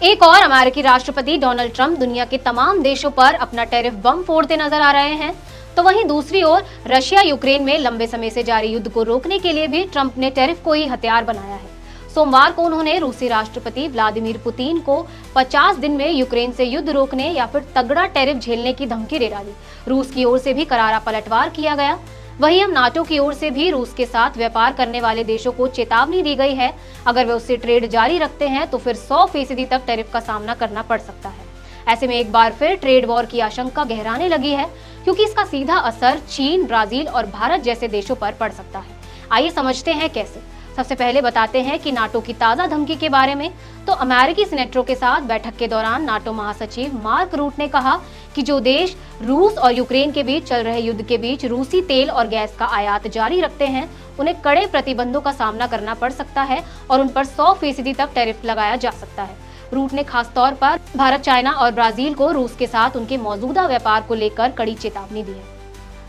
एक और अमेरिकी राष्ट्रपति डोनाल्ड ट्रंप दुनिया के तमाम देशों पर अपना टैरिफ बम फोड़ते नजर आ रहे हैं। तो वहीं दूसरी ओर रशिया यूक्रेन में लंबे समय से जारी युद्ध को रोकने के लिए भी ट्रंप ने टैरिफ को ही हथियार बनाया है। सोमवार को उन्होंने रूसी राष्ट्रपति व्लादिमीर पुतिन को 50 दिन में यूक्रेन से युद्ध रोकने या फिर तगड़ा टैरिफ झेलने की धमकी दे डाली। रूस की ओर से भी करारा पलटवार किया गया। वहीं अब नाटो की ओर से भी रूस के साथ व्यापार करने वाले देशों को चेतावनी दी गई है। अगर वे उससे ट्रेड जारी रखते हैं तो फिर 100% तक टैरिफ का सामना करना पड़ सकता है। ऐसे में एक बार फिर ट्रेड वॉर की आशंका गहराने लगी है, क्योंकि इसका सीधा असर चीन, ब्राजील और भारत जैसे देशों पर पड़ सकता है। आइए समझते हैं कैसे। सबसे पहले बताते हैं कि नाटो की ताजा धमकी के बारे में। तो अमेरिकी सीनेटरों के साथ बैठक के दौरान नाटो महासचिव मार्क रूट ने कहा कि जो देश रूस और यूक्रेन के बीच चल रहे युद्ध के बीच रूसी तेल और गैस का आयात जारी रखते हैं, उन्हें कड़े प्रतिबंधों का सामना करना पड़ सकता है और उन पर 100% तक टैरिफ लगाया जा सकता है। रूट ने खास तौर पर भारत, चाइना और ब्राजील को रूस के साथ उनके मौजूदा व्यापार को लेकर कड़ी चेतावनी दी है।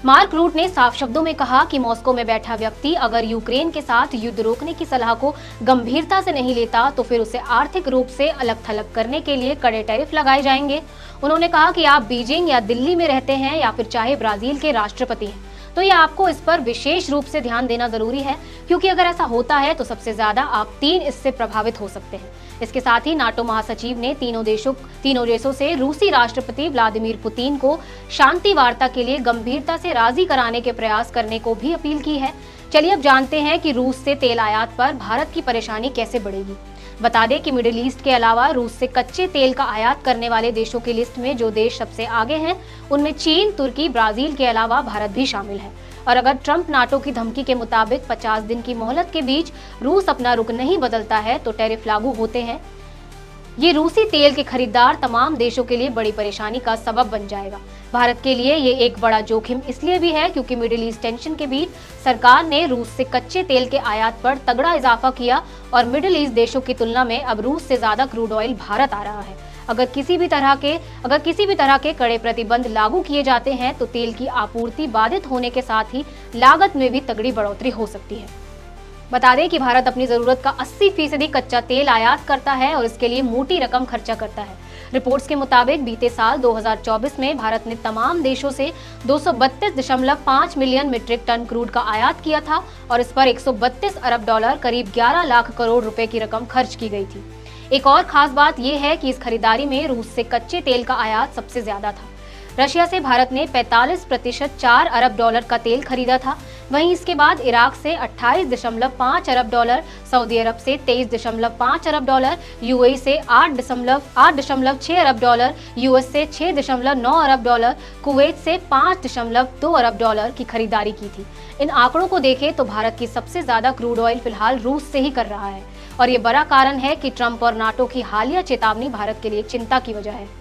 मार्क रूट ने साफ शब्दों में कहा कि मॉस्को में बैठा व्यक्ति अगर यूक्रेन के साथ युद्ध रोकने की सलाह को गंभीरता से नहीं लेता तो फिर उसे आर्थिक रूप से अलग थलग करने के लिए कड़े टैरिफ लगाए जाएंगे। उन्होंने कहा कि आप बीजिंग या दिल्ली में रहते हैं या फिर चाहे ब्राजील के राष्ट्रपति हैं, तो ये आपको इस पर विशेष रूप से ध्यान देना जरूरी है, क्योंकि अगर ऐसा होता है तो सबसे ज्यादा आप 3 इससे प्रभावित हो सकते हैं। इसके साथ ही नाटो महासचिव ने तीनों देशों से रूसी राष्ट्रपति व्लादिमीर पुतिन को शांति वार्ता के लिए गंभीरता से राजी कराने के प्रयास करने को भी अपील की है। चलिए अब जानते हैं कि रूस से तेल आयात पर भारत की परेशानी कैसे बढ़ेगी। बता दें कि मिडिल ईस्ट के अलावा रूस से कच्चे तेल का आयात करने वाले देशों की लिस्ट में जो देश सबसे आगे हैं, उनमें चीन, तुर्की, ब्राजील के अलावा भारत भी शामिल है। और अगर ट्रंप नाटो की धमकी के मुताबिक 50 दिन की मोहलत के बीच रूस अपना रुख नहीं बदलता है तो टैरिफ लागू होते हैं। ये रूसी तेल के खरीदार तमाम देशों के लिए बड़ी परेशानी का सबब बन जाएगा। भारत के लिए ये एक बड़ा जोखिम इसलिए भी है क्योंकि मिडिल ईस्ट टेंशन के बीच सरकार ने रूस से कच्चे तेल के आयात पर तगड़ा इजाफा किया और मिडिल ईस्ट देशों की तुलना में अब रूस से ज्यादा क्रूड ऑयल भारत आ रहा है। अगर किसी भी तरह के कड़े प्रतिबंध लागू किए जाते हैं तो तेल की आपूर्ति बाधित होने के साथ ही लागत में भी तगड़ी बढ़ोतरी हो सकती है। बता दें कि भारत अपनी जरूरत का 80% कच्चा तेल आयात करता है और इसके लिए मोटी रकम खर्चा करता है। रिपोर्ट्स के मुताबिक बीते साल 2024 में भारत ने तमाम देशों से 232.5 मिलियन मीट्रिक टन क्रूड का आयात किया था और इस पर 132 अरब डॉलर, करीब 11 लाख करोड़ रुपए की रकम खर्च की गई थी। एक और खास बात यह है कि इस खरीदारी में रूस से कच्चे तेल का आयात सबसे ज्यादा था। रशिया से भारत ने 45% 4 अरब डॉलर का तेल खरीदा था। वहीं इसके बाद इराक से 28.5 अरब डॉलर, सऊदी अरब से 23.5 अरब डॉलर, यूएई से 8.6 अरब डॉलर, यूएस से 6.9 अरब डॉलर, कुवैत से 5.2 अरब डॉलर की खरीदारी की थी। इन आंकड़ों को देखें तो भारत की सबसे ज्यादा क्रूड ऑयल फिलहाल रूस से ही कर रहा है और ये बड़ा कारण है कि ट्रंप और नाटो की हालिया चेतावनी भारत के लिए चिंता की वजह है।